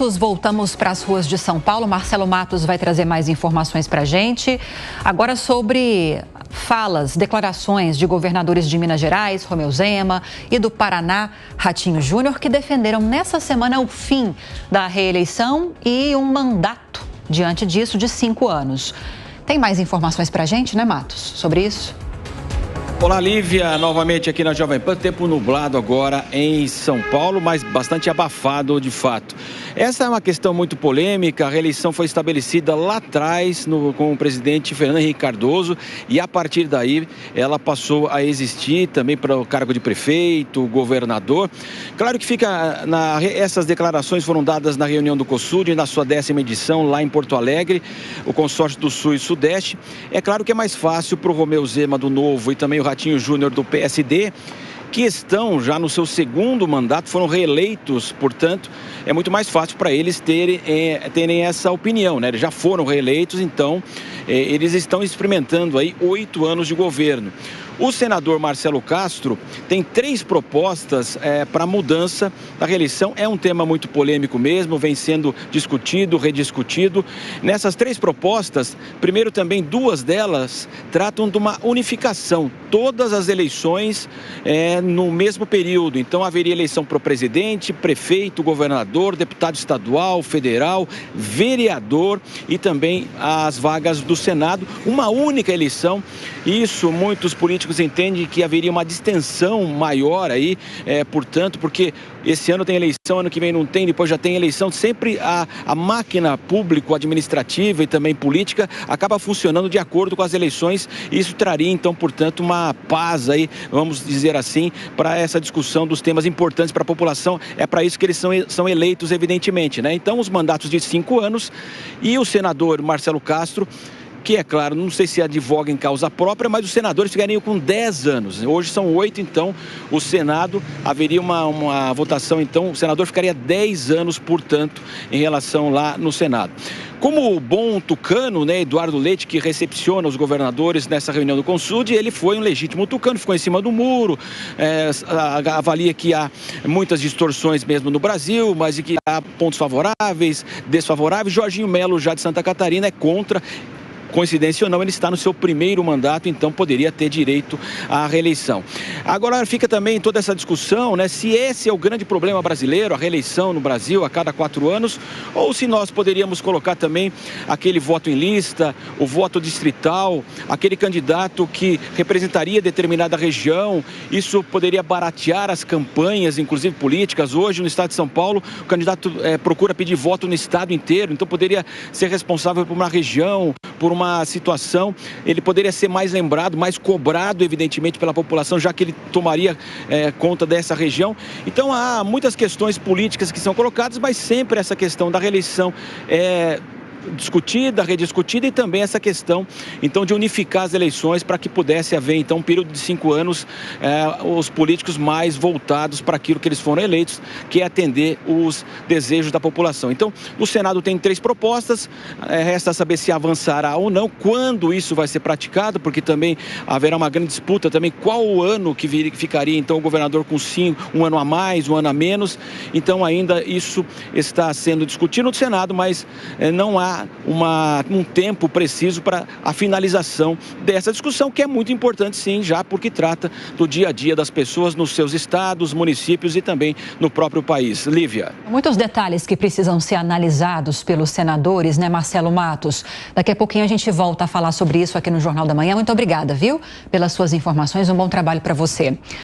Voltamos para as ruas de São Paulo. Marcelo Matos vai trazer mais informações para a gente. Agora sobre falas, declarações de governadores de Minas Gerais, Romeu Zema, e do Paraná, Ratinho Júnior, que defenderam nessa semana o fim da reeleição e um mandato diante disso de 5 anos. Tem mais informações para a gente, né, Matos, sobre isso? Olá, Lívia, novamente aqui na Jovem Pan, tempo nublado agora em São Paulo, mas bastante abafado de fato. Essa é uma questão muito polêmica, a reeleição foi estabelecida lá atrás com o presidente Fernando Henrique Cardoso e a partir daí ela passou a existir também para o cargo de prefeito, governador. Claro que essas declarações foram dadas na reunião do COSUD, na sua 10ª edição lá em Porto Alegre, o consórcio do Sul e Sudeste. É claro que é mais fácil para o Romeu Zema do Novo e também o Ratinho Júnior do PSD, que estão já no seu 2º mandato, foram reeleitos, portanto, é muito mais fácil para eles terem essa opinião, né? Eles já foram reeleitos, então eles estão experimentando aí 8 anos de governo. O senador Marcelo Castro tem 3 propostas para mudança da reeleição. É um tema muito polêmico mesmo, vem sendo discutido, rediscutido. Nessas 3 propostas, primeiro também 2 delas tratam de uma unificação. Todas as eleições no mesmo período. Então haveria eleição para o presidente, prefeito, governador, deputado estadual, federal, vereador e também as vagas do Senado. Uma única eleição. Isso muitos políticos entendem que haveria uma distensão maior aí, portanto, porque esse ano tem eleição, ano que vem não tem, depois já tem eleição. Sempre a máquina público-administrativa e também política acaba funcionando de acordo com as eleições. Isso traria, então, portanto, uma paz aí, vamos dizer assim, para essa discussão dos temas importantes para a população. É para isso que eles são eleitos, evidentemente, né? Então, os mandatos de 5 anos e o senador Marcelo Castro, que é claro, não sei se advoga em causa própria, mas os senadores ficariam com 10 anos. Hoje são 8, então o Senado haveria uma votação, então o senador ficaria 10 anos, portanto, em relação lá no Senado. Como o bom tucano, né, Eduardo Leite, que recepciona os governadores nessa reunião do CONSUD, ele foi um legítimo tucano, ficou em cima do muro, avalia que há muitas distorções mesmo no Brasil, mas que há pontos favoráveis, desfavoráveis. Jorginho Melo, já de Santa Catarina, é contra. Coincidência ou não, ele está no seu 1º mandato, então poderia ter direito à reeleição. Agora fica também toda essa discussão, né, se esse é o grande problema brasileiro, a reeleição no Brasil a cada 4 anos, ou se nós poderíamos colocar também aquele voto em lista, o voto distrital, aquele candidato que representaria determinada região. Isso poderia baratear as campanhas, inclusive políticas. Hoje, no estado de São Paulo, o candidato procura pedir voto no estado inteiro, então poderia ser responsável por uma região, por uma situação, ele poderia ser mais lembrado, mais cobrado, evidentemente, pela população, já que ele tomaria conta dessa região. Então, há muitas questões políticas que são colocadas, mas sempre essa questão da reeleição discutida, rediscutida, e também essa questão, então, de unificar as eleições para que pudesse haver, então, um período de 5 anos, os políticos mais voltados para aquilo que eles foram eleitos, que é atender os desejos da população. Então, o Senado tem 3 propostas, resta saber se avançará ou não, quando isso vai ser praticado, porque também haverá uma grande disputa também, qual o ano que ficaria, então, o governador com 1 ano a mais, 1 ano a menos. Então, ainda isso está sendo discutido no Senado, mas não há um tempo preciso para a finalização dessa discussão, que é muito importante, sim, já porque trata do dia a dia das pessoas nos seus estados, municípios e também no próprio país. Lívia. Muitos detalhes que precisam ser analisados pelos senadores, né, Marcelo Matos? Daqui a pouquinho a gente volta a falar sobre isso aqui no Jornal da Manhã. Muito obrigada, viu, pelas suas informações. Um bom trabalho para você.